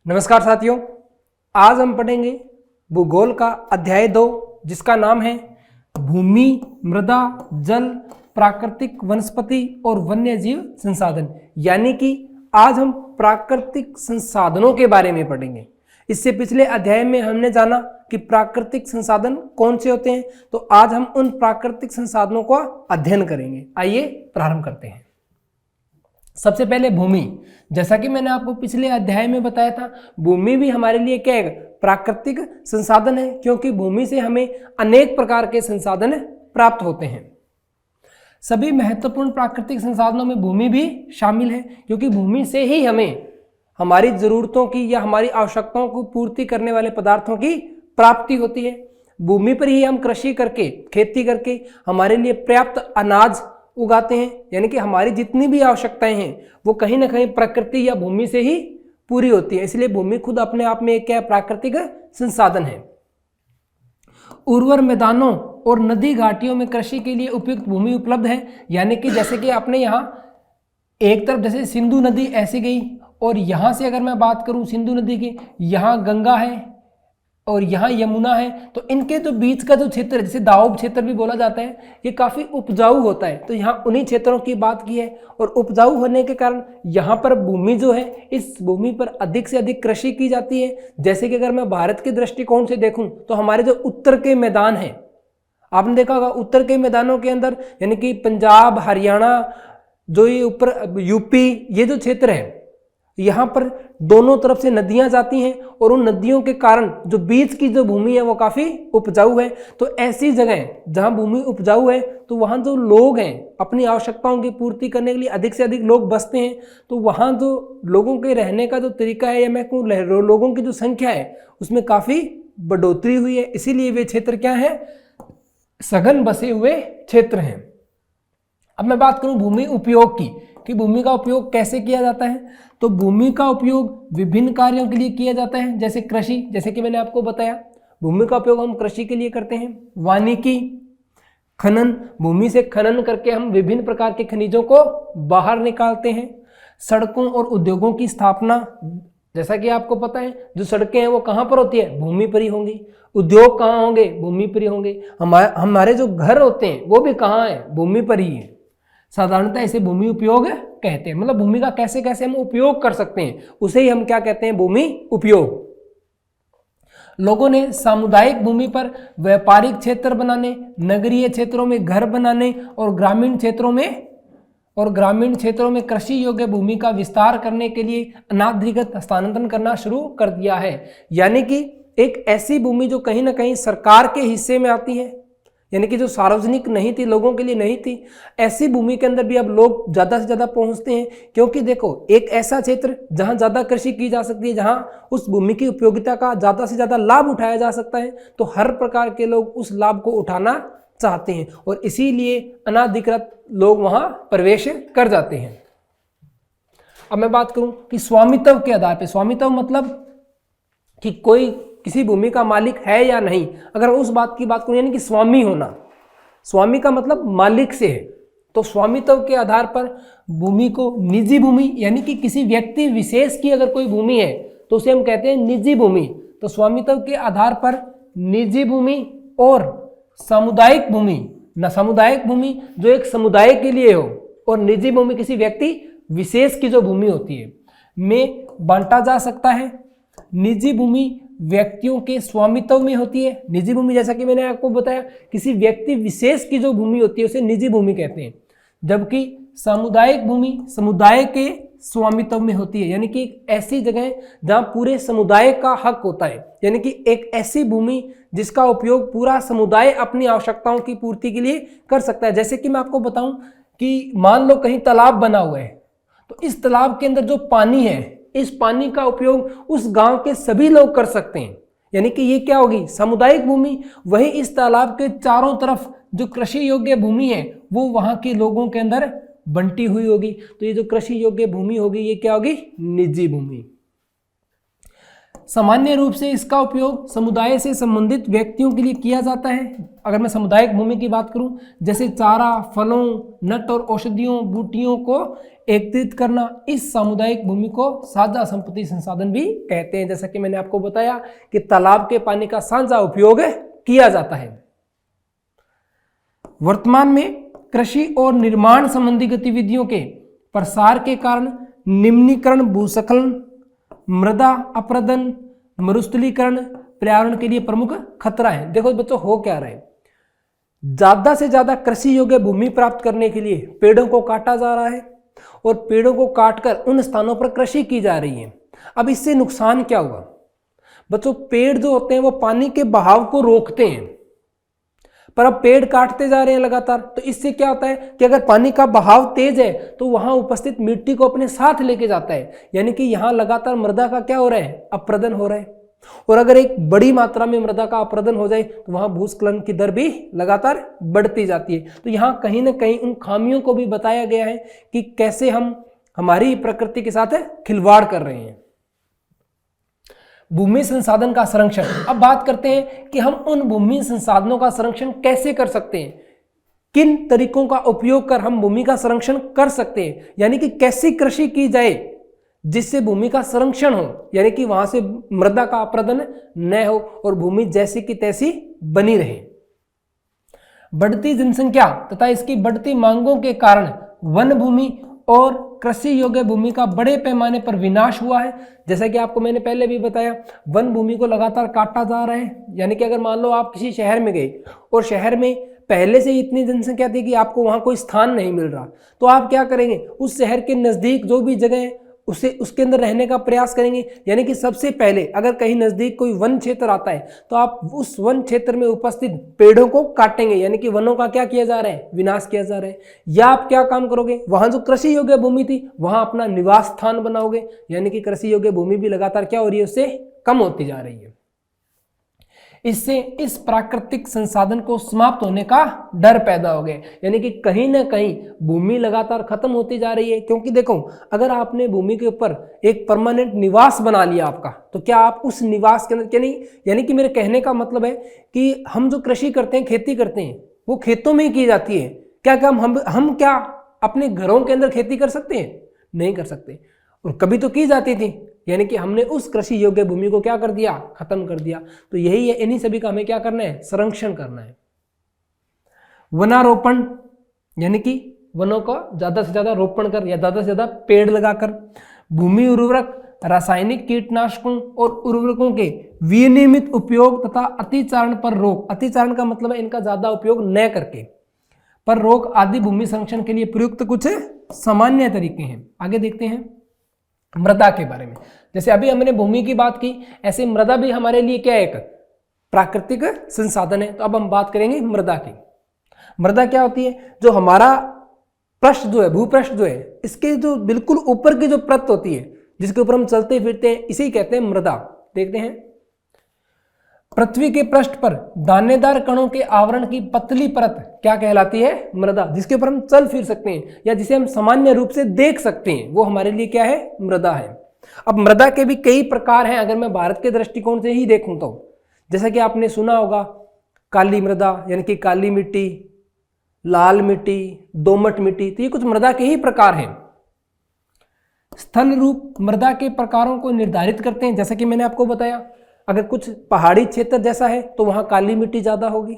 नमस्कार साथियों, आज हम पढ़ेंगे भूगोल का अध्याय 2 जिसका नाम है भूमि, मृदा, जल, प्राकृतिक वनस्पति और वन्यजीव संसाधन। यानी कि आज हम प्राकृतिक संसाधनों के बारे में पढ़ेंगे। इससे पिछले अध्याय में हमने जाना कि प्राकृतिक संसाधन कौन से होते हैं, तो आज हम उन प्राकृतिक संसाधनों का अध्ययन करेंगे। आइए प्रारंभ करते हैं। सबसे पहले भूमि। जैसा कि मैंने आपको पिछले अध्याय में बताया था, भूमि भी हमारे लिए क्या है, प्राकृतिक संसाधन है, क्योंकि भूमि से हमें अनेक प्रकार के संसाधन प्राप्त होते हैं। सभी महत्वपूर्ण प्राकृतिक संसाधनों में भूमि भी शामिल है, क्योंकि भूमि से ही हमें हमारी जरूरतों की या हमारी आवश्यकताओं को पूर्ति करने वाले पदार्थों की प्राप्ति होती है। भूमि पर ही हम कृषि करके, खेती करके हमारे लिए पर्याप्त अनाज उगाते हैं। यानी कि हमारी जितनी भी आवश्यकताएं हैं वो कहीं ना कहीं प्रकृति या भूमि से ही पूरी होती है। इसलिए भूमि खुद अपने आप में एक क्या प्राकृतिक संसाधन है। उर्वर मैदानों और नदी घाटियों में कृषि के लिए उपयुक्त भूमि उपलब्ध है। यानी कि जैसे कि अपने यहाँ एक तरफ जैसे सिंधु नदी ऐसे गई, और यहाँ से अगर मैं बात करूँ सिंधु नदी की, यहाँ गंगा है और यहाँ यमुना है, तो इनके तो बीच का जो क्षेत्र जिसे दाऊब क्षेत्र भी बोला जाता है, ये काफ़ी उपजाऊ होता है। तो यहाँ उन्हीं क्षेत्रों की बात की है, और उपजाऊ होने के कारण यहाँ पर भूमि जो है, इस भूमि पर अधिक से अधिक कृषि की जाती है। जैसे कि अगर मैं भारत के दृष्टिकोण से देखूँ तो हमारे जो उत्तर के मैदान हैं, आपने देखा होगा उत्तर के मैदानों के अंदर यानी कि पंजाब, हरियाणा, जो ये ऊपर यूपी, ये जो क्षेत्र है, यहाँ पर दोनों तरफ से नदियां जाती हैं, और उन नदियों के कारण जो बीच की जो भूमि है वो काफ़ी उपजाऊ है। तो ऐसी जगह जहाँ भूमि उपजाऊ है, तो वहाँ जो लोग हैं अपनी आवश्यकताओं की पूर्ति करने के लिए अधिक से अधिक लोग बसते हैं। तो वहाँ जो लोगों के रहने का जो तरीका है, या मैं कहूँ लोगों की जो संख्या है, उसमें काफ़ी बढ़ोतरी हुई है। इसीलिए वे क्षेत्र क्या है, सघन बसे हुए क्षेत्र हैं। अब मैं बात करूँ भूमि उपयोग की, कि भूमि का उपयोग कैसे किया जाता है। तो भूमि का उपयोग विभिन्न कार्यों के लिए किया जाता है, जैसे कृषि, जैसे कि मैंने आपको बताया भूमि का उपयोग हम कृषि के लिए करते हैं। वानिकी, खनन, भूमि से खनन करके हम विभिन्न प्रकार के खनिजों को बाहर निकालते हैं। सड़कों और उद्योगों की स्थापना, जैसा कि आपको पता है जो सड़कें हैं वो कहाँ पर होती है, भूमि पर ही होंगी। उद्योग कहाँ होंगे, भूमि पर ही होंगे। हमारे जो घर होते हैं वो भी कहाँ है, भूमि पर ही है। साधारणतः इसे भूमि उपयोग कहते हैं। मतलब भूमि का कैसे कैसे हम उपयोग कर सकते हैं, उसे ही हम क्या कहते हैं, भूमि उपयोग। लोगों ने सामुदायिक भूमि पर व्यापारिक क्षेत्र बनाने, नगरीय क्षेत्रों में घर बनाने और ग्रामीण क्षेत्रों में कृषि योग्य भूमि का विस्तार करने के लिए अनाधिकृत हस्तांतरण करना शुरू कर दिया है। यानी कि एक ऐसी भूमि जो कहीं ना कहीं सरकार के हिस्से में आती है, यानी कि जो सार्वजनिक नहीं थी, लोगों के लिए नहीं थी, ऐसी भूमि के अंदर भी अब लोग ज़्यादा से ज़्यादा पहुंचते हैं। क्योंकि देखो, एक ऐसा क्षेत्र जहां ज़्यादा कृषि की जा सकती है, जहां उस भूमि की उपयोगिता का ज़्यादा से ज़्यादा लाभ उठाया जा सकता है, तो हर प्रकार के लोग उस लाभ को उठाना चाहते हैं, और इसीलिए अनाधिकृत लोग वहां प्रवेश कर जाते हैं। अब मैं बात करूं कि स्वामित्व के आधार पर, स्वामित्व मतलब कि कोई किसी भूमि का मालिक है या नहीं। अगर उस बात की बात करूं, यानी कि स्वामी होना, स्वामी का मतलब मालिक से है, तो स्वामित्व के आधार पर भूमि को निजी भूमि, यानी कि किसी व्यक्ति विशेष की अगर कोई भूमि है तो उसे हम कहते हैं निजी भूमि। तो स्वामित्व के आधार पर निजी भूमि और सामुदायिक भूमि, न सामुदायिक भूमि जो एक समुदाय के लिए हो, और निजी भूमि किसी व्यक्ति विशेष की जो भूमि होती है, में बांटा जा सकता है। निजी भूमि व्यक्तियों के स्वामित्व में होती है। निजी भूमि, जैसा कि मैंने आपको बताया, किसी व्यक्ति विशेष की जो भूमि होती है उसे निजी भूमि कहते हैं। जबकि सामुदायिक भूमि समुदाय के स्वामित्व में होती है, यानी कि एक ऐसी जगह जहां पूरे समुदाय का हक होता है। यानी कि एक ऐसी भूमि जिसका उपयोग पूरा समुदाय अपनी आवश्यकताओं की पूर्ति के लिए कर सकता है। जैसे कि मैं आपको बताऊं कि मान लो कहीं तालाब बना हुआ है, तो इस तालाब के अंदर जो पानी है, इस पानी का उपयोग उस गांव के सभी लोग कर सकते हैं। यानी कि ये क्या होगी, सामुदायिक भूमि। वही इस तालाब के चारों तरफ जो कृषि योग्य भूमि है वो वहां के लोगों के अंदर बंटी हुई होगी। तो ये जो कृषि योग्य भूमि होगी ये क्या होगी, निजी भूमि। सामान्य रूप से इसका उपयोग समुदाय से संबंधित व्यक्तियों के लिए किया जाता है। अगर मैं सामुदायिक भूमि की बात करूं, जैसे चारा, फलों, नट और औषधियों, बूटियों को एकत्रित करना, इस सामुदायिक भूमि को साझा संपत्ति संसाधन भी कहते हैं। जैसा कि मैंने आपको बताया कि तालाब के पानी का साझा उपयोग किया जाता है। वर्तमान में कृषि और निर्माण संबंधी गतिविधियों के प्रसार के कारण निम्नीकरण, भूस्खलन, मृदा अपरदन, मरुस्थलीकरण पर्यावरण के लिए प्रमुख खतरा है। देखो बच्चों, हो क्या रहा है, ज्यादा से ज्यादा कृषि योग्य भूमि प्राप्त करने के लिए पेड़ों को काटा जा रहा है और पेड़ों को काटकर उन स्थानों पर कृषि की जा रही है। अब इससे नुकसान क्या हुआ बच्चों, पेड़ जो होते हैं वो पानी के बहाव को रोकते हैं, पर अब पेड़ काटते जा रहे हैं लगातार, तो इससे क्या होता है कि अगर पानी का बहाव तेज है तो वहां उपस्थित मिट्टी को अपने साथ लेके जाता है, यानी कि यहां लगातार मृदा का क्या हो रहा है, अपरदन हो रहा है। और अगर एक बड़ी मात्रा में मृदा का अपरदन हो जाए तो वहां भूस्खलन की दर भी लगातार बढ़ती जाती है। तो यहां कहीं ना कहीं उन खामियों को भी बताया गया है कि कैसे हम हमारी प्रकृति के साथ खिलवाड़ कर रहे हैं। भूमि संसाधन का संरक्षण। अब बात करते हैं कि हम उन भूमि संसाधनों का संरक्षण कैसे कर सकते हैं, किन तरीकों का उपयोग कर हम भूमि का संरक्षण कर सकते हैं, यानी कि कैसी कृषि की जाए जिससे भूमि का संरक्षण हो, यानी कि वहां से मृदा का अपरदन न हो और भूमि जैसी की तैसी बनी रहे। बढ़ती जनसंख्या तथा इसकी बढ़ती मांगों के कारण वन भूमि और कृषि योग्य भूमि का बड़े पैमाने पर विनाश हुआ है। जैसा कि आपको मैंने पहले भी बताया, वन भूमि को लगातार काटा जा रहा है। यानी कि अगर मान लो आप किसी शहर में गए और शहर में पहले से इतनी जनसंख्या थी कि आपको वहां कोई स्थान नहीं मिल रहा, तो आप क्या करेंगे, उस शहर के नजदीक जो भी जगह है उसके अंदर रहने का प्रयास करेंगे। यानी कि सबसे पहले अगर कहीं नजदीक कोई वन क्षेत्र आता है तो आप उस वन क्षेत्र में उपस्थित पेड़ों को काटेंगे, यानी कि वनों का क्या किया जा रहा है, विनाश किया जा रहा है। या आप क्या काम करोगे, वहां जो कृषि योग्य भूमि थी वहां अपना निवास स्थान बनाओगे, यानी कि कृषि योग्य भूमि भी लगातार क्या हो रही है, उससे कम होती जा रही है। इससे इस प्राकृतिक संसाधन को समाप्त होने का डर पैदा हो गया, यानी कि कहीं ना कहीं भूमि लगातार खत्म होती जा रही है। क्योंकि देखो, अगर आपने भूमि के ऊपर एक परमानेंट निवास बना लिया आपका, तो क्या आप उस निवास के अंदर, यानी कि मेरे कहने का मतलब है कि हम जो कृषि करते हैं, खेती करते हैं, वो खेतों में ही की जाती है। क्या हम क्या अपने घरों के अंदर खेती कर सकते हैं? नहीं कर सकते। और कभी तो की जाती थी, यानी कि हमने उस कृषि योग्य भूमि को क्या कर दिया, खत्म कर दिया। तो यही है, इन्हीं सभी का हमें क्या करना है, संरक्षण करना है। वनारोपण, यानी कि वनों का ज्यादा से ज्यादा रोपण कर या ज्यादा से ज्यादा पेड़ लगाकर, भूमि उर्वरक, रासायनिक कीटनाशकों और उर्वरकों के विनियमित उपयोग तथा अतिचारण पर रोक। अतिचारण का मतलब है इनका ज्यादा उपयोग न करके पर रोक आदि भूमि संरक्षण के लिए प्रयुक्त कुछ सामान्य तरीके हैं। आगे देखते हैं मृदा के बारे में। जैसे अभी हमने भूमि की बात की, ऐसे मृदा भी हमारे लिए क्या है, एक प्राकृतिक संसाधन है। तो अब हम बात करेंगे मृदा की। मृदा क्या होती है, जो हमारा पृष्ठ जो है, भूपृष्ठ जो है, इसके जो बिल्कुल ऊपर की जो परत होती है, जिसके ऊपर हम चलते फिरते हैं, इसे कहते हैं मृदा। देखते हैं, पृथ्वी के पृष्ठ पर दानेदार कणों के आवरण की पतली परत क्या कहलाती है, मृदा। जिसके ऊपर हम चल फिर सकते हैं या जिसे हम सामान्य रूप से देख सकते हैं, वो हमारे लिए क्या है, मृदा है। अब मृदा के भी कई प्रकार हैं। अगर मैं भारत के दृष्टिकोण से ही देखूं तो जैसा कि आपने सुना होगा, काली मृदा यानी कि काली मिट्टी, लाल मिट्टी, दोमट मिट्टी, तो ये कुछ मृदा के ही प्रकार हैं। स्थल रूप मृदा के प्रकारों को निर्धारित करते हैं। जैसा कि मैंने आपको बताया, अगर कुछ पहाड़ी क्षेत्र जैसा है तो वहां काली मिट्टी ज्यादा होगी,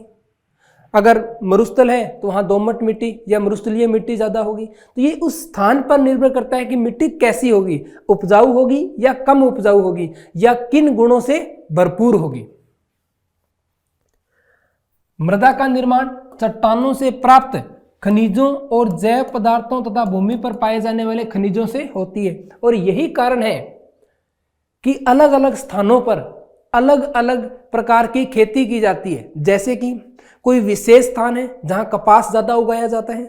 अगर मरुस्थल है तो वहां दोमट मिट्टी या मरुस्थलीय मिट्टी ज्यादा होगी। तो ये उस स्थान पर निर्भर करता है कि मिट्टी कैसी होगी, उपजाऊ होगी या कम उपजाऊ होगी, या किन गुणों से भरपूर होगी। मृदा का निर्माण चट्टानों से प्राप्त खनिजों और जैव पदार्थों तथा भूमि पर पाए जाने वाले खनिजों से होती है। और यही कारण है कि अलग अलग स्थानों पर अलग अलग प्रकार की खेती की जाती है। जैसे कि कोई विशेष स्थान है जहां कपास ज्यादा उगाया जाता है,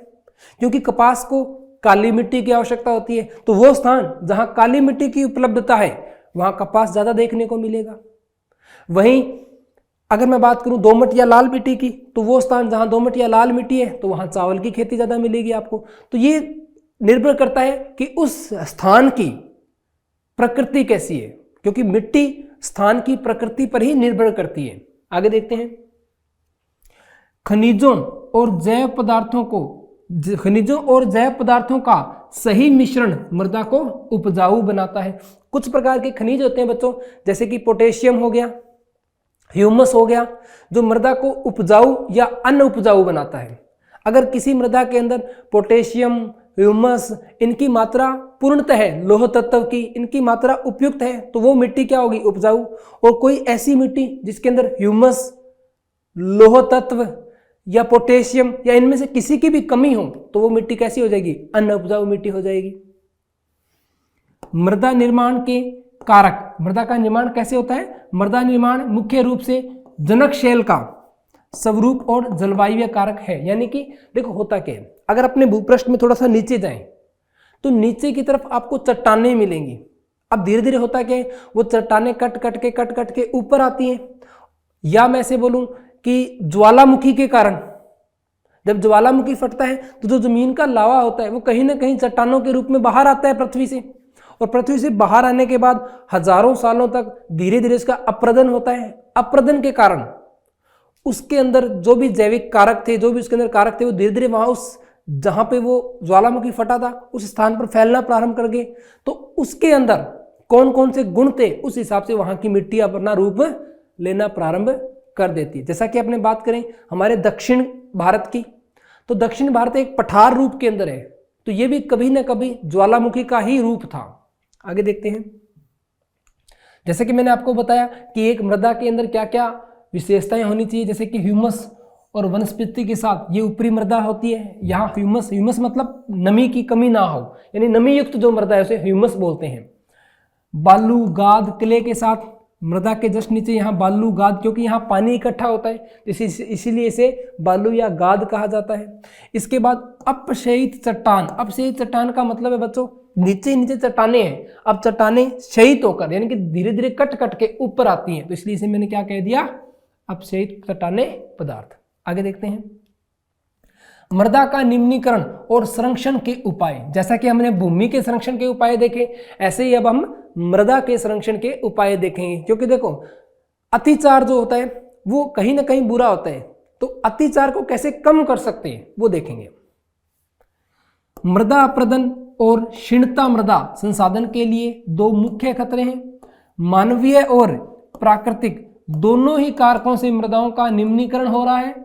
क्योंकि कपास को काली मिट्टी की आवश्यकता होती है, तो वो स्थान जहां काली मिट्टी की उपलब्धता है वहां कपास ज्यादा देखने को मिलेगा। वहीं अगर मैं बात करूं दोमट या लाल मिट्टी की, तो वो स्थान जहां दोमट या लाल मिट्टी है तो वहां चावल की खेती ज्यादा मिलेगी आपको। तो ये निर्भर करता है कि उस स्थान की प्रकृति कैसी है, क्योंकि मिट्टी स्थान की प्रकृति पर ही निर्भर करती है। आगे देखते हैं। खनिजों और जैव पदार्थों का सही मिश्रण मृदा को उपजाऊ बनाता है। कुछ प्रकार के खनिज होते हैं बच्चों, जैसे कि पोटेशियम हो गया, ह्यूमस हो गया, जो मृदा को उपजाऊ या अनउपजाऊ बनाता है। अगर किसी मृदा के अंदर पोटेशियम, ह्यूमस, इनकी मात्रा पूर्णतः है, लौह तत्व की इनकी मात्रा उपयुक्त है, तो वो मिट्टी क्या होगी? उपजाऊ। और कोई ऐसी मिट्टी जिसके अंदर ह्यूमस, लौह तत्व या पोटेशियम या इनमें से किसी की भी कमी हो, तो वो मिट्टी कैसी हो जाएगी? अनउपजाऊ मिट्टी हो जाएगी। मृदा निर्माण के कारक, मृदा का निर्माण कैसे होता है? मृदा निर्माण मुख्य रूप से जनक शैल का स्वरूप और जलवायु कारक है। यानी कि देखो होता क्या है, अगर अपने भूपृष्ठ में थोड़ा सा नीचे जाएं तो नीचे की तरफ आपको चट्टानें मिलेंगी। अब धीरे धीरे होता क्या है, वो चट्टानें कट कट के ऊपर आती हैं। या मैं ऐसे बोलूं कि ज्वालामुखी के कारण, जब ज्वालामुखी फटता है तो जो जमीन का लावा होता है वो कहीं ना कहीं चट्टानों के रूप में बाहर आता है पृथ्वी से, और पृथ्वी से बाहर आने के बाद हजारों सालों तक धीरे धीरे इसका अपरदन होता है। अपरदन के कारण उसके अंदर जो भी जैविक कारक थे, जो भी उसके अंदर कारक थे, वो धीरे धीरे वहां उस जहां पे वो ज्वालामुखी फटा था उस स्थान पर फैलना प्रारंभ कर गए। तो उसके अंदर कौन कौन से गुण थे, उस हिसाब से वहां की मिट्टी अपना रूप लेना प्रारंभ कर देती है। जैसा कि अपने बात करें हमारे दक्षिण भारत की, तो दक्षिण भारत एक पठार रूप के अंदर है, तो ये भी कभी ना कभी ज्वालामुखी का ही रूप था। आगे देखते हैं। जैसे कि मैंने आपको बताया कि एक मृदा के अंदर क्या क्या विशेषताएं होनी चाहिए, जैसे कि ह्यूमस और वनस्पति के साथ ये ऊपरी मृदा होती है। यहाँ ह्यूमस मतलब नमी की कमी ना हो, यानी नमी युक्त जो मृदा है उसे ह्यूमस बोलते हैं। बालू, गाद, क्ले के साथ मृदा के जस्ट नीचे यहाँ बालू, गाद, क्योंकि यहाँ पानी इकट्ठा होता है इसीलिए इसे बालू या गाद कहा जाता है। इसके बाद अपक्षयित चट्टान। अपक्षयित चट्टान का मतलब है बच्चों नीचे नीचे चट्टाने हैं, अब चट्टाने क्षयित होकर यानी कि धीरे धीरे कट के ऊपर आती हैं, तो इसलिए इसे मैंने क्या कह दिया? अपक्षयित चट्टाने पदार्थ। आगे देखते हैं। मृदा का निम्नीकरण और संरक्षण के उपाय। जैसा कि हमने भूमि के संरक्षण के उपाय देखे, ऐसे ही अब हम मृदा के संरक्षण के उपाय देखेंगे। क्योंकि देखो अतिचार जो होता है वो कहीं ना कहीं बुरा होता है, तो अतिचार को कैसे कम कर सकते हैं वो देखेंगे। मृदा अपरदन और क्षीणता मृदा संसाधन के लिए दो मुख्य खतरे हैं। मानवीय और प्राकृतिक दोनों ही कारकों से मृदाओं का निम्नीकरण हो रहा है।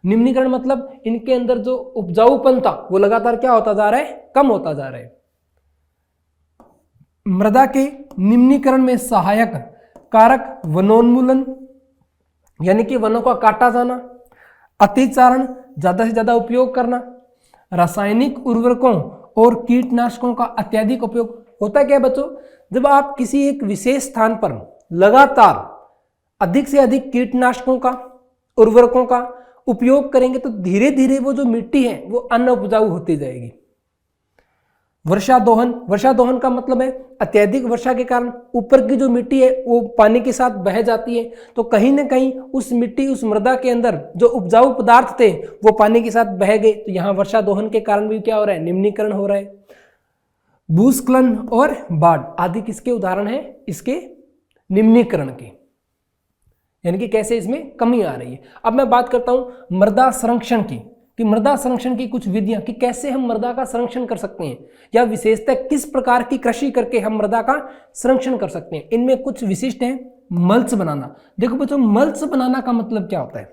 निम्नीकरण मतलब इनके अंदर जो उपजाऊपन था वो लगातार क्या होता जा रहा है? कम होता जा रहा है। मृदा के निम्नीकरण में सहायक कारक वनोन्मूलन यानी कि वनों का काटा जाना, अतिचारण ज्यादा से ज्यादा उपयोग करना, रासायनिक उर्वरकों और कीटनाशकों का अत्यधिक उपयोग। होता क्या है बच्चों, जब आप किसी एक विशेष स्थान पर लगातार अधिक से अधिक कीटनाशकों का, उर्वरकों का उपयोग करेंगे तो धीरे धीरे वो जो मिट्टी है वो अनउपजाऊ होती जाएगी। वर्षा दोहन का मतलब है अत्यधिक वर्षा के कारण ऊपर की जो मिट्टी है वो पानी के साथ बह जाती है, तो कहीं ना कहीं उस मिट्टी, उस मृदा के अंदर जो उपजाऊ पदार्थ थे वो पानी के साथ बह गए, तो यहाँ वर्षा दोहन के कारण भी क्या हो रहा है? निम्नीकरण हो रहा है। भूस्खलन और बाढ़ आदि किसके उदाहरण है? इसके निम्नीकरण के, यानी कि कैसे इसमें कमी आ रही है। अब मैं बात करता हूं मृदा संरक्षण की, कि मृदा संरक्षण की कुछ विधियां, कि कैसे हम मृदा का संरक्षण कर सकते हैं या विशेषतः किस प्रकार की कृषि करके हम मृदा का संरक्षण कर सकते हैं। इनमें कुछ विशिष्ट हैं। मल्च बनाना। देखो बच्चों, मल्च बनाना का मतलब क्या होता है?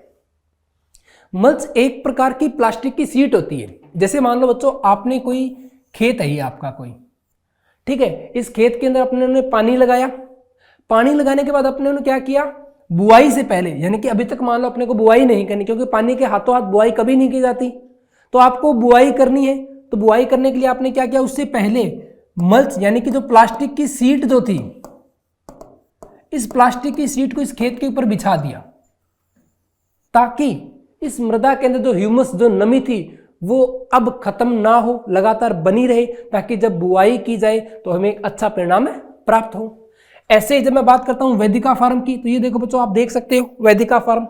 मल्च एक प्रकार की प्लास्टिक की शीट होती है। जैसे मान लो बच्चों आपने कोई खेत है, आपका कोई, ठीक है, इस खेत के अंदर अपने पानी लगाया। पानी लगाने के बाद अपने क्या किया? बुआई से पहले, यानी कि अभी तक मान लो अपने को बुआई नहीं करनी, क्योंकि पानी के हाथों हाथ बुआई कभी नहीं की जाती, तो आपको बुआई करनी है। तो बुआई करने के लिए आपने क्या किया? उससे पहले मल्च यानी कि जो प्लास्टिक की शीट जो थी, इस प्लास्टिक की शीट को इस खेत के ऊपर बिछा दिया, ताकि इस मृदा के अंदर जो ह्यूमस, जो नमी थी, वो अब खत्म ना हो, लगातार बनी रहे, ताकि जब बुआई की जाए तो हमें एक अच्छा परिणाम प्राप्त हो। ऐसे ही जब मैं बात करता हूं वेदिका फार्म की, तो ये देखो बच्चों आप देख सकते हो वेदिका फार्म,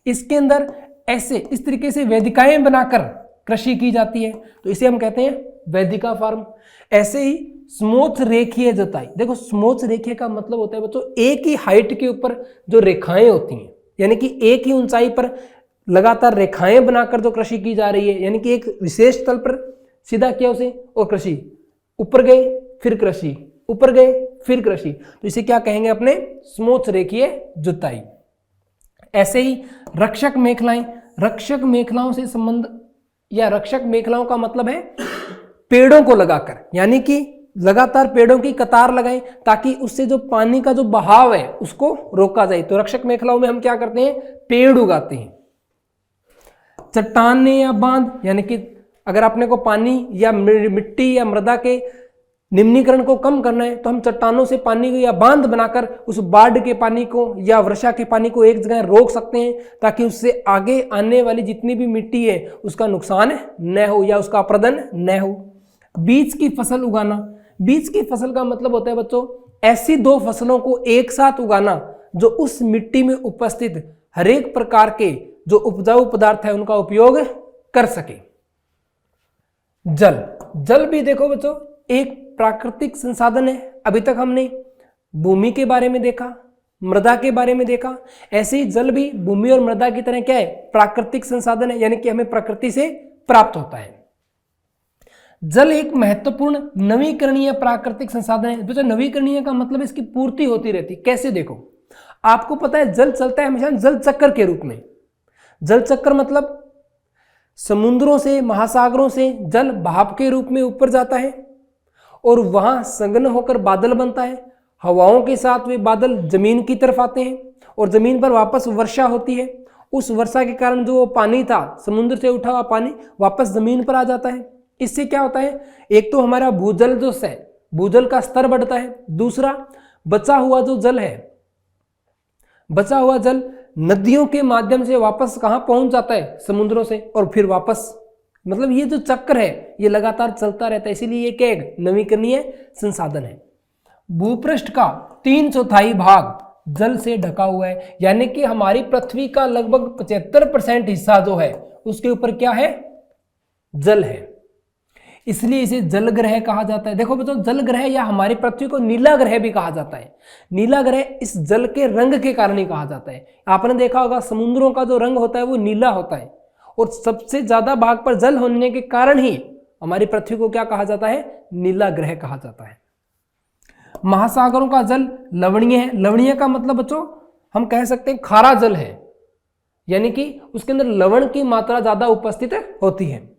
इसके अंदर ऐसे इस तरीके से वेदिकाएं बनाकर कृषि की जाती है, तो इसे हम कहते हैं वेदिका फार्म। ऐसे ही समोच्च रेखीय जुताई। देखो समोच्च रेखीय का मतलब होता है बच्चों एक ही हाइट के ऊपर जो रेखाएं होती हैं, यानी कि एक ही ऊंचाई पर लगातार रेखाएं बनाकर जो कृषि की जा रही है, यानी कि एक विशेष तल पर सीधा किया उसे और कृषि, ऊपर गए फिर कृषि, ऊपर गए फिर कृषि, तो इसे क्या कहेंगे अपने समोच्च रेखीय जुताई। ऐसे ही रक्षक मेखलाएं, रक्षक मेखलाओं से संबंध या रक्षक मेखलाओं का मतलब है पेड़ों को लगाकर, यानी कि लगातार पेड़ों की कतार लगाएं ताकि उससे जो पानी का जो बहाव है उसको रोका जाए। तो रक्षक मेखलाओं में हम क्या करते हैं, पेड़ उगाते हैं। चट्टाने या बांध, यानी कि अगर आपने को पानी या मिट्टी या मृदा के निम्नीकरण को कम करना है तो हम चट्टानों से पानी को या बांध बनाकर उस बाढ़ के पानी को या वर्षा के पानी को एक जगह रोक सकते हैं ताकि उससे आगे आने वाली जितनी भी मिट्टी है उसका नुकसान न हो या उसका अपरदन न हो। बीज की फसल उगाना, बीज की फसल का मतलब होता है बच्चों ऐसी दो फसलों को एक साथ उगाना जो उस मिट्टी में उपस्थित हरेक प्रकार के जो उपजाऊ पदार्थ है उनका उपयोग कर सके। जल, जल भी देखो बच्चों एक प्राकृतिक संसाधन है। अभी तक हमने भूमि के बारे में देखा, मृदा के बारे में देखा, ऐसे ही जल भी भूमि और मृदा की तरह क्या है, प्राकृतिक संसाधन है, यानी कि हमें प्रकृति से प्राप्त होता है। जल एक महत्वपूर्ण नवीकरणीय प्राकृतिक संसाधन है। बच्चों नवीकरणीय का मतलब इसकी पूर्ति होती रहती। कैसे, देखो आपको पता है जल चलता है हमेशा जल चक्कर के रूप में। जल चक्कर मतलब समुद्रों से महासागरों से जल भाप के रूप में ऊपर जाता है और वहां संघन होकर बादल बनता है। हवाओं के साथ वे बादल जमीन की तरफ आते हैं और जमीन पर वापस वर्षा होती है। उस वर्षा के कारण जो पानी था समुद्र से उठा हुआ पानी वापस जमीन पर आ जाता है। इससे क्या होता है, एक तो हमारा भूजल जो है भूजल का स्तर बढ़ता है, दूसरा बचा हुआ जो जल है, बचा हुआ जल नदियों के माध्यम से वापस कहां पहुंच जाता है, समुद्रों से, और फिर वापस, मतलब ये जो चक्र है ये लगातार चलता रहता है। इसीलिए ये क्या एक नवीकरणीय संसाधन है। भूपृष्ठ का 3/4 भाग जल से ढका हुआ है, यानी कि हमारी पृथ्वी का लगभग 75% हिस्सा जो है उसके ऊपर क्या है, जल है। इसलिए इसे जल ग्रह कहा जाता है। देखो बच्चों जल ग्रह या हमारी पृथ्वी को नीला ग्रह भी कहा जाता है। नीला ग्रह इस जल के रंग के कारण ही कहा जाता है। आपने देखा होगा समुद्रों का जो रंग होता है वो नीला होता है और सबसे ज्यादा भाग पर जल होने के कारण ही हमारी पृथ्वी को क्या कहा जाता है, नीला ग्रह कहा जाता है। महासागरों का जल लवणीय है। लवणीय का मतलब बच्चों हम कह सकते हैं खारा जल है, यानी कि उसके अंदर लवण की मात्रा ज्यादा उपस्थित होती है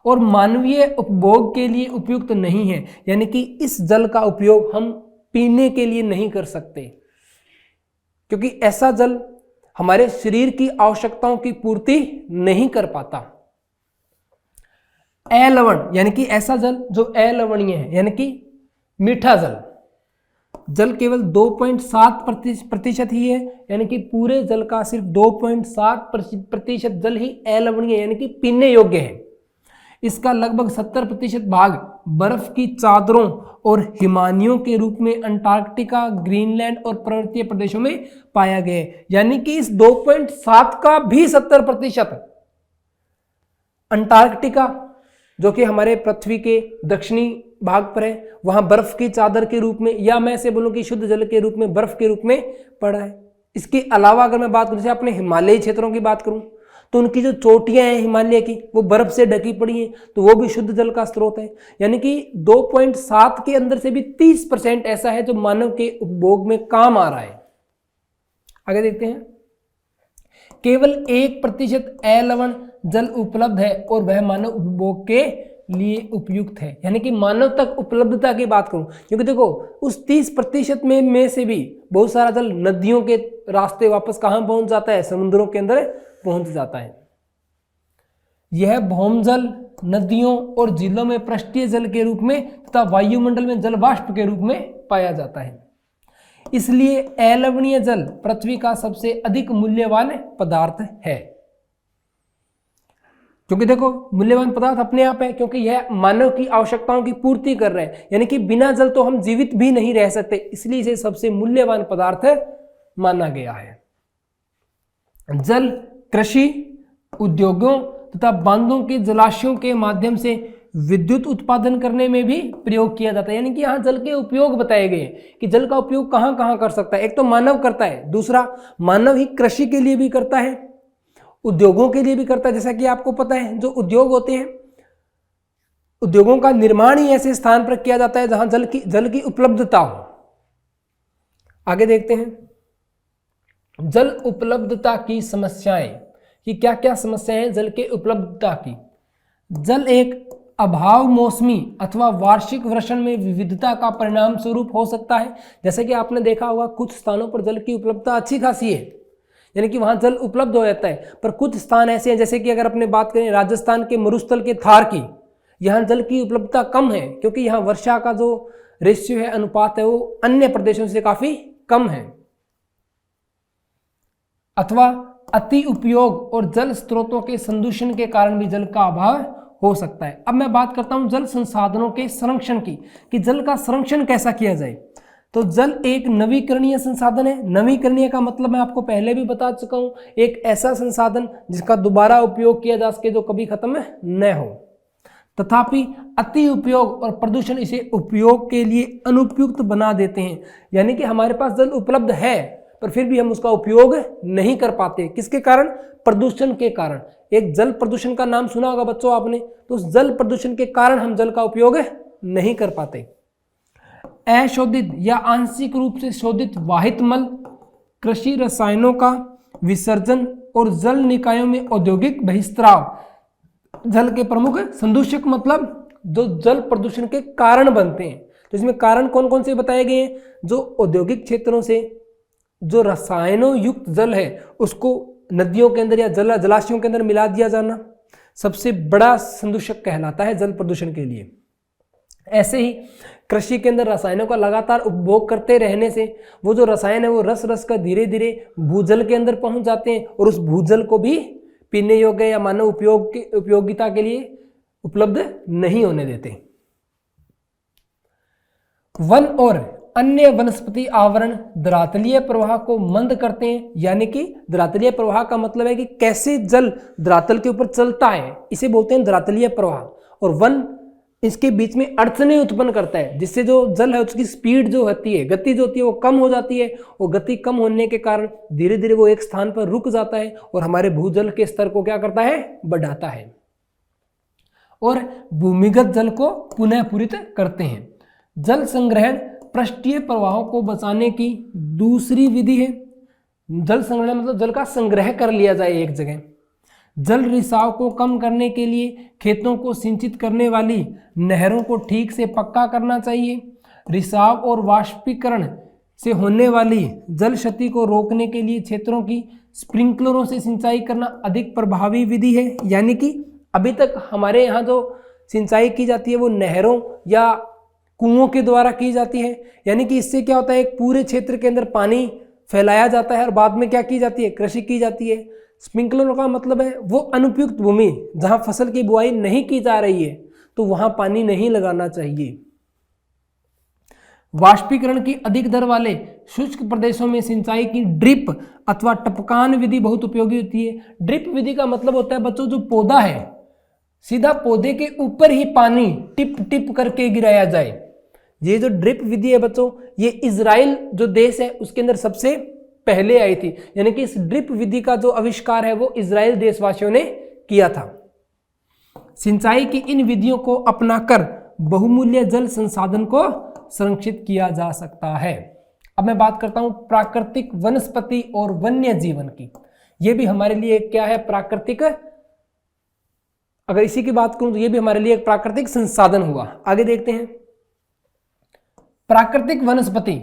और मानवीय उपभोग के लिए उपयुक्त नहीं है, यानी कि इस जल का उपयोग हम पीने के लिए नहीं कर सकते क्योंकि ऐसा जल हमारे शरीर की आवश्यकताओं की पूर्ति नहीं कर पाता। अलवण यानी कि ऐसा जल जो अलवणीय है, यानी कि मीठा जल। जल केवल 2.7% ही है, यानी कि पूरे जल का सिर्फ 2.7% जल ही अलवणीय यानी कि पीने योग्य है। इसका लगभग 70% भाग बर्फ की चादरों और हिमानियों के रूप में अंटार्कटिका, ग्रीनलैंड और पर्वतीय प्रदेशों में पाया गया है। यानी कि इस 2.7 का भी 70% अंटार्कटिका जो कि हमारे पृथ्वी के दक्षिणी भाग पर है, वहां बर्फ की चादर के रूप में, या मैं से बोलूं कि शुद्ध जल के रूप में, बर्फ के रूप में पड़ा है। इसके अलावा अगर मैं बात करूं, जैसे अपने हिमालयी क्षेत्रों की बात करूं तो उनकी जो चोटियां हैं हिमालय की वो बर्फ से ढकी पड़ी हैं, तो वो भी शुद्ध जल का स्रोत है। यानी कि 2.7 के अंदर से भी 30% ऐसा है जो मानव के उपभोग में काम आ रहा है। आगे देखते हैं। केवल 1% अलवण जल उपलब्ध है और वह मानव उपभोग के लिए उपयुक्त है। यानी कि मानव तक उपलब्धता की बात करूं, क्योंकि देखो उस 30% में से भी बहुत सारा जल नदियों के रास्ते वापस कहां पहुंच जाता है, समुद्रों के अंदर पहुंच जाता है। यह भौमजल, नदियों और झीलों में पृष्ठीय जल के रूप में तथा वायुमंडल में जल वाष्प के रूप में पाया जाता है। इसलिए अलवणीय जल पृथ्वी का सबसे अधिक मूल्यवान पदार्थ है। क्योंकि देखो मूल्यवान पदार्थ अपने आप है, क्योंकि यह मानव की आवश्यकताओं की पूर्ति कर रहे हैं। यानी कि बिना जल तो हम जीवित भी नहीं रह सकते, इसलिए इसे सबसे मूल्यवान पदार्थ माना गया है। जल कृषि, उद्योगों तथा बांधों के जलाशयों के माध्यम से विद्युत उत्पादन करने में भी प्रयोग किया जाता है। यानी कि यहाँ जल के उपयोग बताए गए हैं कि जल का उपयोग कहाँ कहाँ कर सकता है। एक तो मानव करता है, दूसरा मानव ही कृषि के लिए भी करता है, उद्योगों के लिए भी करता है। जैसा कि आपको पता है जो उद्योग होते हैं, उद्योगों का निर्माण ही ऐसे स्थान पर किया जाता है जहां जल की उपलब्धता हो। आगे देखते हैं जल उपलब्धता की समस्याएं कि क्या क्या समस्याएं हैं जल के उपलब्धता की। जल एक अभाव मौसमी अथवा वार्षिक वर्षण में विविधता का परिणाम स्वरूप हो सकता है। जैसे कि आपने देखा होगा कुछ स्थानों पर जल की उपलब्धता अच्छी खासी है, यानी कि वहां जल उपलब्ध हो जाता है, पर कुछ स्थान ऐसे हैं जैसे कि अगर अपने बात करें राजस्थान के मरुस्थल के थार की, यहाँ जल की उपलब्धता कम है क्योंकि यहाँ वर्षा का जो रेशियो है, अनुपात है, वो अन्य प्रदेशों से काफी कम है। अथवा अति उपयोग और जल स्रोतों के संदूषण के कारण भी जल का अभाव हो सकता है। अब मैं बात करता हूं जल संसाधनों के संरक्षण की कि जल का संरक्षण कैसा किया जाए। तो जल एक नवीकरणीय संसाधन है। नवीकरणीय का मतलब मैं आपको पहले भी बता चुका हूं, एक ऐसा संसाधन जिसका दोबारा उपयोग किया जा सके, जो कभी खत्म न हो। तथापि अति उपयोग और प्रदूषण इसे उपयोग के लिए अनुपयुक्त बना देते हैं। यानी कि हमारे पास जल उपलब्ध है पर फिर भी हम उसका उपयोग नहीं कर पाते। किसके कारण? प्रदूषण के कारण। एक जल प्रदूषण का नाम सुना होगा बच्चों आपने, तो उस जल प्रदूषण के कारण हम जल का उपयोग नहीं कर पाते। अशोधित या आंशिक रूप से शोधित वाहित मल, कृषि रसायनों का विसर्जन और जल निकायों में औद्योगिक बहिस्त्राव जल के प्रमुख संदूषक, मतलब जो जल प्रदूषण के कारण बनते हैं। तो इसमें कारण कौन कौन से बताए गए हैं? जो औद्योगिक क्षेत्रों से जो रसायनों युक्त जल है उसको नदियों के अंदर या जलाशयों के अंदर मिला दिया जाना सबसे बड़ा संदूषक कहलाता है जल प्रदूषण के लिए। ऐसे ही कृषि के अंदर रसायनों का लगातार उपभोग करते रहने से वो जो रसायन है वो रस रस का धीरे धीरे भूजल के अंदर पहुंच जाते हैं और उस भूजल को भी पीने योग्य या मानव उपयोगिता के लिए उपलब्ध नहीं होने देते। वन और अन्य वनस्पति आवरण धरातलीय प्रवाह को मंद करते हैं। यानी कि धरातलीय प्रवाह का मतलब है कि कैसे जल धरातल के ऊपर चलता है, इसे बोलते हैं धरातलीय प्रवाह। और वन इसके बीच में अड़चनें उत्पन्न करता है, जिससे जो जल है उसकी स्पीड जो होती है, गति जो होती है वो कम हो जाती है, और गति कम होने के कारण धीरे धीरे वो एक स्थान पर रुक जाता है और हमारे भूजल के स्तर को क्या करता है? बढ़ाता है और भूमिगत जल को पुनः पूरित करते हैं। जल संग्रहण पृष्ठीय प्रवाहों को बचाने की दूसरी विधि है। जल संग्रहण मतलब जल का संग्रह कर लिया जाए एक जगह। जल रिसाव को कम करने के लिए खेतों को सिंचित करने वाली नहरों को ठीक से पक्का करना चाहिए। रिसाव और वाष्पीकरण से होने वाली जल क्षति को रोकने के लिए क्षेत्रों की स्प्रिंकलरों से सिंचाई करना अधिक प्रभावी विधि है। यानी कि अभी तक हमारे यहाँ जो सिंचाई की जाती है वो नहरों या कुओं के द्वारा की जाती है। यानी कि इससे क्या होता है, एक पूरे क्षेत्र के अंदर पानी फैलाया जाता है और बाद में क्या की जाती है? कृषि की जाती है। स्प्रिंकलर का मतलब है वो अनुपयुक्त भूमि जहां फसल की बुआई नहीं की जा रही है तो वहां पानी नहीं लगाना चाहिए। वाष्पीकरण की अधिक दर वाले शुष्क प्रदेशों में सिंचाई की ड्रिप अथवा टपकान विधि बहुत उपयोगी होती है। ड्रिप विधि का मतलब होता है बच्चों, जो पौधा है सीधा पौधे के ऊपर ही पानी टिप टिप करके गिराया जाए। ये जो ड्रिप विधि है बच्चों, ये इजराइल जो देश है उसके अंदर सबसे पहले आई थी। यानी कि इस ड्रिप विधि का जो आविष्कार है वो इजराइल देशवासियों ने किया था। सिंचाई की इन विधियों को अपनाकर बहुमूल्य जल संसाधन को संरक्षित किया जा सकता है। अब मैं बात करता हूं प्राकृतिक वनस्पति और वन्य जीवन की। यह भी हमारे लिए क्या है? प्राकृतिक, अगर इसी की बात करूं तो यह भी हमारे लिए एक प्राकृतिक संसाधन हुआ। आगे देखते हैं प्राकृतिक वनस्पति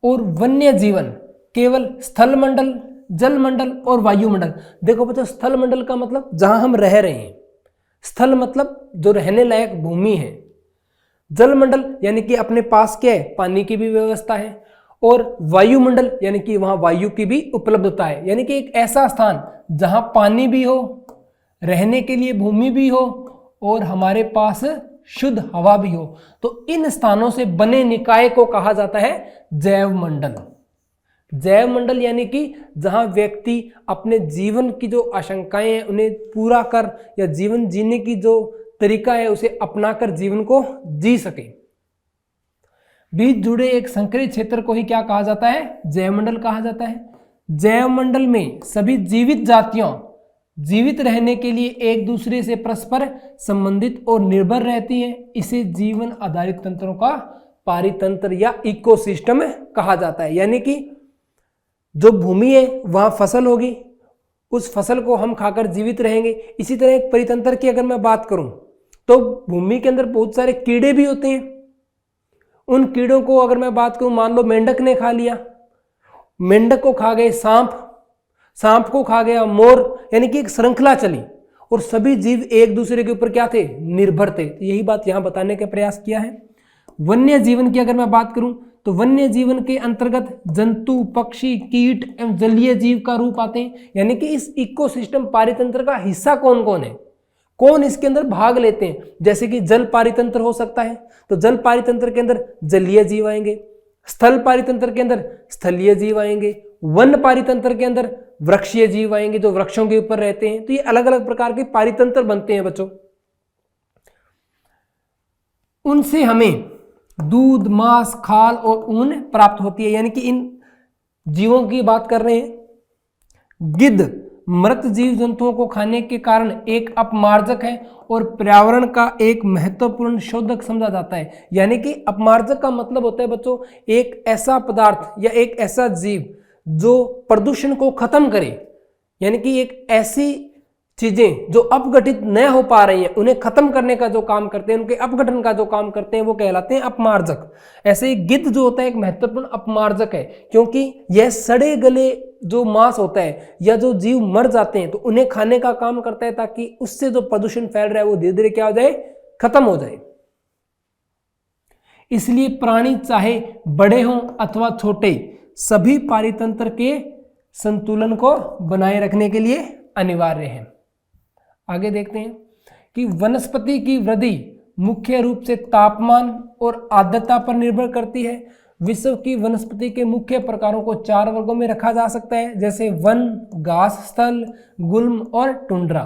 और वन्य जीवन केवल स्थल मंडल, जल मंडल और वायुमंडल। देखो बच्चों, स्थल मंडल का मतलब जहां हम रह रहे हैं, स्थल मतलब जो रहने लायक भूमि है, जल मंडल यानी कि अपने पास क्या है? पानी की भी व्यवस्था है, और वायुमंडल यानी कि वहां वायु की भी उपलब्धता है। यानी कि एक ऐसा स्थान जहां पानी भी हो, रहने के लिए भूमि भी हो और हमारे पास शुद्ध हवा भी हो। तो इन स्थानों से बने निकाय को कहा जाता है जैव मंडल। जैव मंडल यानी कि जहां व्यक्ति अपने जीवन की जो आशंकाएं हैं उन्हें पूरा कर या जीवन जीने की जो तरीका है उसे अपनाकर जीवन को जी सके। बीच जुड़े एक संकरित क्षेत्र को ही क्या कहा जाता है? जैवमंडल कहा जाता है। जैवमंडल में सभी जीवित जातियां जीवित रहने के लिए एक दूसरे से परस्पर संबंधित और निर्भर रहती हैं। इसे जीवन आधारित तंत्रों का पारितंत्र या इकोसिस्टम कहा जाता है। यानी कि जो भूमि है वहां फसल होगी, उस फसल को हम खाकर जीवित रहेंगे। इसी तरह एक परितंत्र की अगर मैं बात करूं तो भूमि के अंदर बहुत सारे कीड़े भी होते हैं। उन कीड़ों को अगर मैं बात करूं, मान लो मेंढक ने खा लिया, मेंढक को खा गए सांप, सांप को खा गया मोर, यानी कि एक श्रृंखला चली और सभी जीव एक दूसरे के ऊपर क्या थे? निर्भर थे। तो यही बात यहां बताने का प्रयास किया है। वन्य जीवन की अगर मैं बात करूं तो वन्य जीवन के अंतर्गत जंतु, पक्षी, कीट एवं जलीय जीव का रूप आते हैं। यानी कि इस इकोसिस्टम पारितंत्र का हिस्सा कौन कौन है, कौन इसके अंदर भाग लेते हैं। जैसे कि जल पारितंत्र हो सकता है, तो जल पारितंत्र के अंदर जलीय जीव आएंगे। स्थल पारितंत्र के अंदर स्थलीय जीव आएंगे। वन पारितंत्र के अंदर वृक्षीय जीव आएंगे जो वृक्षों के ऊपर रहते हैं। तो ये अलग अलग प्रकार के पारितंत्र बनते हैं बच्चों। उनसे हमें दूध, मांस, खाल और ऊन प्राप्त होती है। यानी कि इन जीवों की बात कर रहे हैं। गिद्ध मृत जीव जंतुओं को खाने के कारण एक अपमार्जक है और पर्यावरण का एक महत्वपूर्ण शोधक समझा जाता है। यानी कि अपमार्जक का मतलब होता है बच्चों एक ऐसा पदार्थ या एक ऐसा जीव जो प्रदूषण को खत्म करे। यानी कि एक ऐसी चीजें जो अपघटित न हो पा रही हैं उन्हें खत्म करने का जो काम करते हैं, उनके अपघटन का जो काम करते हैं वो कहलाते हैं अपमार्जक। ऐसे ही गिद्ध जो होता है एक महत्वपूर्ण अपमार्जक है, क्योंकि यह सड़े गले जो मांस होता है या जो जीव मर जाते हैं तो उन्हें खाने का काम करता है, ताकि उससे जो प्रदूषण फैल रहा है वो धीरे धीरे क्या हो जाए? खत्म हो जाए। इसलिए प्राणी चाहे बड़े हों अथवा छोटे, सभी पारितंत्र के संतुलन को बनाए रखने के लिए अनिवार्य है। आगे देखते हैं कि वनस्पति की वृद्धि मुख्य रूप से तापमान और आर्द्रता पर निर्भर करती है। विश्व की वनस्पति के मुख्य प्रकारों को 4 वर्गों में रखा जा सकता है, जैसे वन, घास स्थल, गुल्म और टुंड्रा।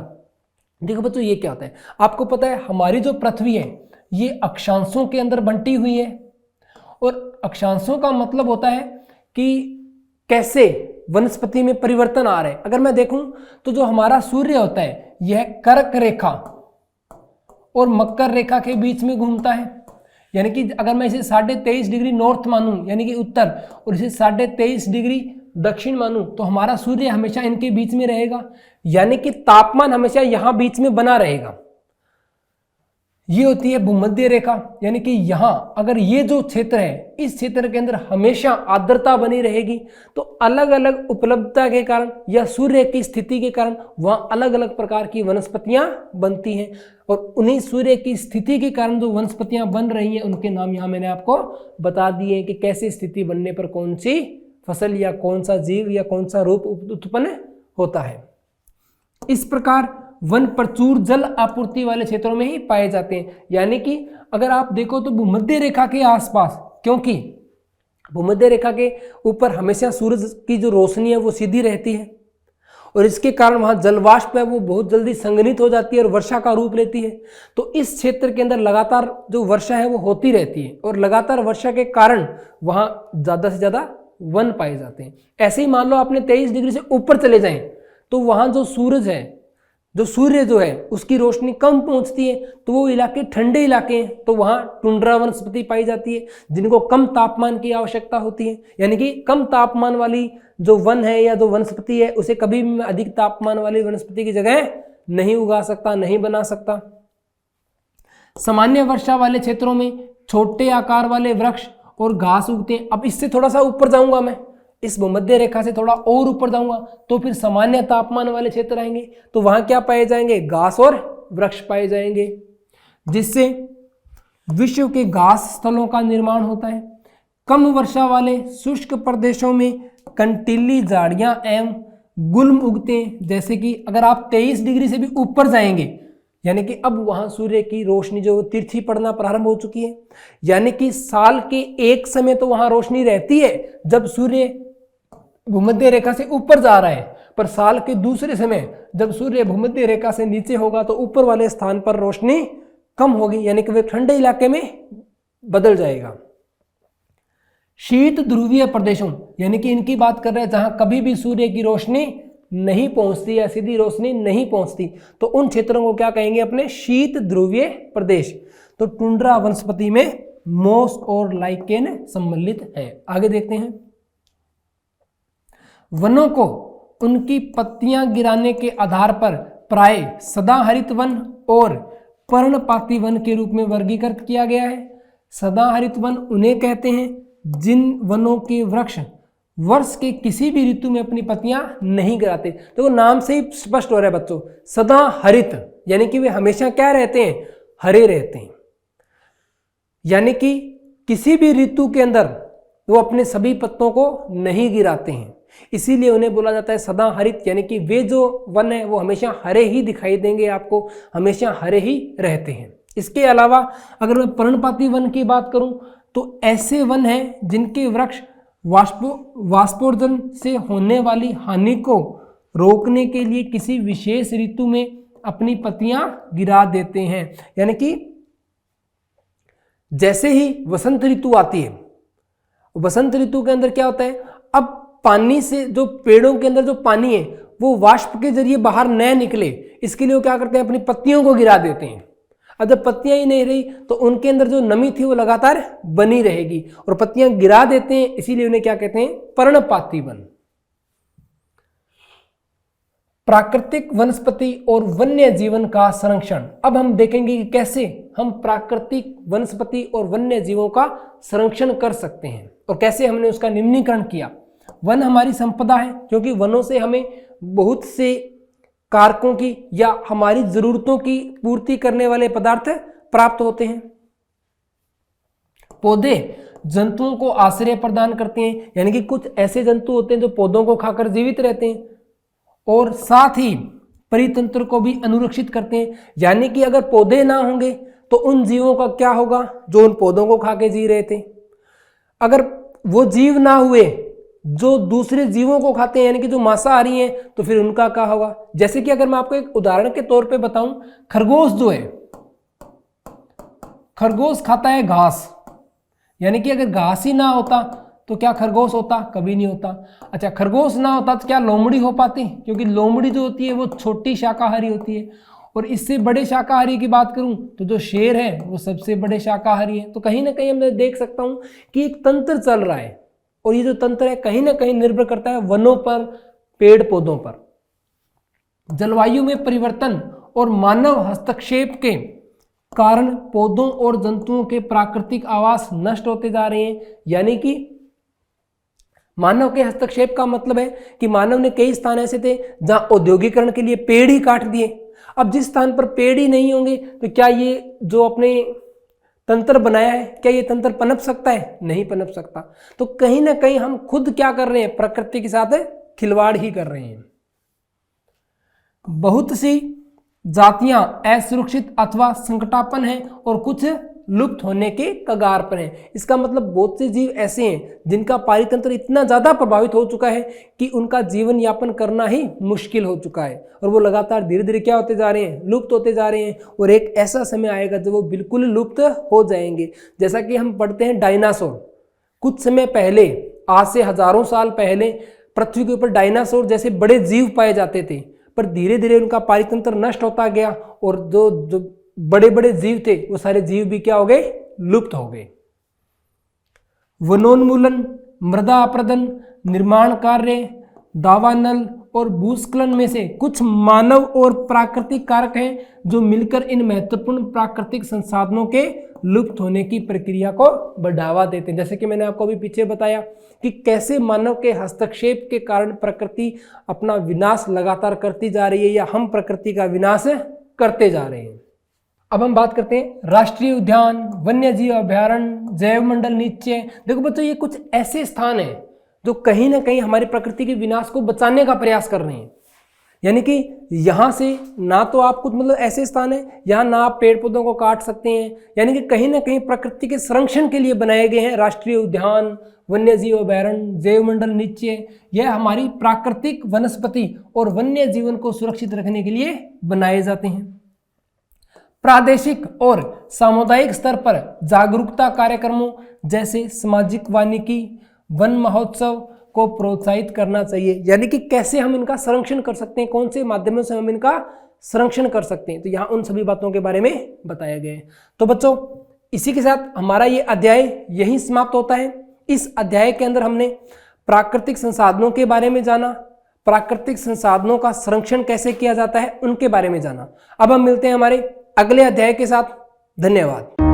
देखो बच्चों ये क्या होता है, आपको पता है हमारी जो पृथ्वी है ये अक्षांशों के अंदर बंटी हुई है। और अक्षांशों का मतलब होता है कि कैसे वनस्पति में परिवर्तन आ रहे हैं। अगर मैं देखूं तो जो हमारा सूर्य होता है यह कर्क रेखा और मकर रेखा के बीच में घूमता है। यानी कि अगर मैं इसे 23.5 डिग्री नॉर्थ मानूं यानी कि उत्तर, और इसे 23.5 डिग्री दक्षिण मानूं तो हमारा सूर्य हमेशा इनके बीच में रहेगा। यानी कि तापमान हमेशा यहां बीच में बना रहेगा। ये होती है भूमध्य रेखा। यानी कि यहां अगर ये जो क्षेत्र है इस क्षेत्र के अंदर हमेशा आर्द्रता बनी रहेगी, तो अलग अलग उपलब्धता के कारण या सूर्य की स्थिति के कारण वहां अलग अलग प्रकार की वनस्पतियां बनती हैं। और उन्हीं सूर्य की स्थिति के कारण जो वनस्पतियां बन रही हैं उनके नाम यहां मैंने आपको बता दिए कि कैसे स्थिति बनने पर कौन सी फसल या कौन सा जीव या कौन सा रूप उत्पन्न होता है। इस प्रकार वन प्रचुर जल आपूर्ति वाले क्षेत्रों में ही पाए जाते हैं। यानी कि अगर आप देखो तो भूमध्य रेखा के आसपास, क्योंकि भूमध्य रेखा के ऊपर हमेशा सूरज की जो रोशनी है वो सीधी रहती है और इसके कारण वहां जलवाष्प है वो बहुत जल्दी संघनित हो जाती है और वर्षा का रूप लेती है। तो इस क्षेत्र के अंदर लगातार जो वर्षा है वो होती रहती है और लगातार वर्षा के कारण वहां ज्यादा से ज्यादा वन पाए जाते हैं। ऐसे ही मान लो आपने 23 डिग्री से ऊपर चले जाएं तो वहां जो सूरज है, जो सूर्य जो है उसकी रोशनी कम पहुंचती है, तो वो इलाके ठंडे इलाके हैं, तो वहां टुंड्रा वनस्पति पाई जाती है जिनको कम तापमान की आवश्यकता होती है। यानी कि कम तापमान वाली जो वन है या जो वनस्पति है उसे कभी भी मैं अधिक तापमान वाली वनस्पति की जगह नहीं उगा सकता, नहीं बना सकता। सामान्य वर्षा वाले क्षेत्रों में छोटे आकार वाले वृक्ष और घास उगते हैं। अब इससे थोड़ा सा ऊपर जाऊंगा मैं, इस भूमध्य रेखा से थोड़ा और ऊपर जाऊंगा तो फिर सामान्य तापमान वाले क्षेत्र आएंगे, तो वहां क्या पाए जाएंगे? घास और वृक्ष पाए जाएंगे, जिससे विश्व के घास स्थलों का निर्माण होता है। कम वर्षा वाले शुष्क प्रदेशों में कंटीली झाड़ियां एवं गुल्म उगते हैं। जैसे कि अगर आप 23 डिग्री से भी ऊपर जाएंगे, यानी कि अब वहां सूर्य की रोशनी जो तिरछी पड़ना प्रारंभ हो चुकी है। यानी कि साल के एक समय तो वहां रोशनी रहती है जब सूर्य भूमध्य रेखा से ऊपर जा रहा है, पर साल के दूसरे समय जब सूर्य भूमध्य रेखा से नीचे होगा तो ऊपर वाले स्थान पर रोशनी कम होगी, यानी कि वे ठंडे इलाके में बदल जाएगा। शीत ध्रुवीय प्रदेशों, यानी कि इनकी बात कर रहे हैं जहां कभी भी सूर्य की रोशनी नहीं पहुंचती या सीधी रोशनी नहीं पहुंचती, तो उन क्षेत्रों को क्या कहेंगे अपने शीत ध्रुवीय प्रदेश। तो टुंड्रा वनस्पति में मोस और लाइकेन सम्मिलित है। आगे देखते हैं, वनों को उनकी पत्तियां गिराने के आधार पर प्राय सदाहरित वन और पर्णपाती वन के रूप में वर्गीकृत किया गया है। सदाहरित वन उन्हें कहते हैं जिन वनों के वृक्ष वर्ष के किसी भी ऋतु में अपनी पत्तियां नहीं गिराते। तो नाम से ही स्पष्ट हो रहा है बच्चों, सदाहरित यानी कि वे हमेशा क्या रहते हैं, हरे रहते हैं, यानी कि किसी भी ऋतु के अंदर वो अपने सभी पत्तों को नहीं गिराते हैं, इसीलिए उन्हें बोला जाता है सदाहरित, यानी कि वे जो वन है वो हमेशा हरे ही दिखाई देंगे आपको, हमेशा हरे ही रहते हैं। इसके अलावा अगर मैं पर्णपाती वन की बात करूं तो ऐसे वन हैं जिनके वृक्ष वाष्पोर्जन से होने वाली हानि को रोकने के लिए किसी विशेष ऋतु में अपनी पत्तियां गिरा देते हैं। यानी कि जैसे ही वसंत ऋतु आती है, वसंत ऋतु के अंदर क्या होता है, अब पानी से जो पेड़ों के अंदर जो पानी है वो वाष्प के जरिए बाहर न निकले, इसके लिए वो क्या करते हैं, अपनी पत्तियों को गिरा देते हैं। अब जब पत्तियां ही नहीं रही तो उनके अंदर जो नमी थी वो लगातार बनी रहेगी, और पत्तियां गिरा देते हैं, इसीलिए उन्हें क्या कहते हैं, पर्णपाती वन। प्राकृतिक वनस्पति और वन्य जीवन का संरक्षण। अब हम देखेंगे कि कैसे हम प्राकृतिक वनस्पति और वन्य जीवों का संरक्षण कर सकते हैं और कैसे हमने उसका निम्नीकरण किया। वन हमारी संपदा है, क्योंकि वनों से हमें बहुत से कारकों की या हमारी जरूरतों की पूर्ति करने वाले पदार्थ प्राप्त होते हैं। पौधे जंतुओं को आश्रय प्रदान करते हैं, यानी कि कुछ ऐसे जंतु होते हैं जो पौधों को खाकर जीवित रहते हैं, और साथ ही परितंत्र को भी अनुरक्षित करते हैं। यानी कि अगर पौधे ना होंगे तो उन जीवों का क्या होगा जो उन पौधों को खा के जी रहे थे। अगर वो जीव ना हुए जो दूसरे जीवों को खाते हैं, यानी कि जो मांसाहारी हैं, तो फिर उनका क्या होगा। जैसे कि अगर मैं आपको एक उदाहरण के तौर पे बताऊं, खरगोश जो है, खरगोश खाता है घास, यानी कि अगर घास ही ना होता तो क्या खरगोश होता, कभी नहीं होता। अच्छा, खरगोश ना होता तो क्या लोमड़ी हो पाती, क्योंकि लोमड़ी जो होती है वो छोटी शाकाहारी होती है। और इससे बड़े शाकाहारी की बात करूं तो जो शेर है वो सबसे बड़े शाकाहारी है। तो कहीं ना कहीं मैं देख सकता हूं कि एक तंत्र चल रहा है, और ये जो तंत्र है कहीं ना कहीं निर्भर करता है वनों पर, पेड़ पौधों पर। जलवायु में परिवर्तन और मानव हस्तक्षेप के कारण पौधों और जंतुओं के प्राकृतिक आवास नष्ट होते जा रहे हैं। यानी कि मानव के हस्तक्षेप का मतलब है कि मानव ने कई स्थान ऐसे थे जहां औद्योगिकरण के लिए पेड़ ही काट दिए। अब जिस स्थान पर पेड़ ही नहीं होंगे तो क्या ये जो अपने तंत्र बनाया है, क्या ये तंत्र पनप सकता है, नहीं पनप सकता। तो कहीं ना कहीं हम खुद क्या कर रहे हैं, प्रकृति के साथ खिलवाड़ ही कर रहे हैं। बहुत सी जातियां असुरक्षित अथवा संकटापन्न हैं और कुछ लुप्त होने के कगार पर हैं। इसका मतलब बहुत से जीव ऐसे हैं जिनका पारितंत्र इतना ज्यादा प्रभावित हो चुका है कि उनका जीवन यापन करना ही मुश्किल हो चुका है, और वो लगातार धीरे धीरे क्या होते जा रहे हैं, लुप्त होते जा रहे हैं। और एक ऐसा समय आएगा जब वो बिल्कुल लुप्त हो जाएंगे। जैसा कि हम पढ़ते हैं डायनासोर, कुछ समय पहले, आज से हजारों साल पहले पृथ्वी के ऊपर डायनासोर जैसे बड़े जीव पाए जाते थे, पर धीरे धीरे उनका पारितंत्र नष्ट होता गया, और जो बड़े बड़े जीव थे वो सारे जीव भी क्या हो गए, लुप्त हो गए। वनोन्मूलन, मृदा अपरदन, निर्माण कार्य, दावानल और भूस्खलन में से कुछ मानव और प्राकृतिक कारक हैं जो मिलकर इन महत्वपूर्ण प्राकृतिक संसाधनों के लुप्त होने की प्रक्रिया को बढ़ावा देते हैं। जैसे कि मैंने आपको अभी पीछे बताया कि कैसे मानव के हस्तक्षेप के कारण प्रकृति अपना विनाश लगातार करती जा रही है, या हम प्रकृति का विनाश करते जा रहे हैं। अब हम बात करते हैं राष्ट्रीय उद्यान, वन्य जीव अभयारण्य, जैव मंडल निश्चय। देखो बच्चों, ये कुछ ऐसे स्थान हैं जो कहीं ना कहीं हमारी प्रकृति के विनाश को बचाने का प्रयास कर रहे हैं। यानी कि यहाँ से ना तो आप कुछ मतलब ऐसे स्थान है यहाँ ना आप पेड़ पौधों को काट सकते हैं, यानी कि कहीं ना कहीं प्रकृति के संरक्षण के लिए बनाए गए हैं राष्ट्रीय उद्यान, वन्य जीव अभयारण्य, जैव मंडल निश्चय। यह हमारी प्राकृतिक वनस्पति और वन्य जीवन को सुरक्षित रखने के लिए बनाए जाते हैं। प्रादेशिक और सामुदायिक स्तर पर जागरूकता कार्यक्रमों जैसे सामाजिक वानिकी, वन महोत्सव को प्रोत्साहित करना चाहिए। यानी कि कैसे हम इनका संरक्षण कर सकते हैं, कौन से माध्यमों से हम इनका संरक्षण कर सकते हैं, तो यहाँ उन सभी बातों के बारे में बताया गया है। तो बच्चों इसी के साथ हमारा ये अध्याय यहीं समाप्त होता है। इस अध्याय के अंदर हमने प्राकृतिक संसाधनों के बारे में जाना, प्राकृतिक संसाधनों का संरक्षण कैसे किया जाता है उनके बारे में जाना। अब हम मिलते हैं हमारे अगले अध्याय के साथ। धन्यवाद।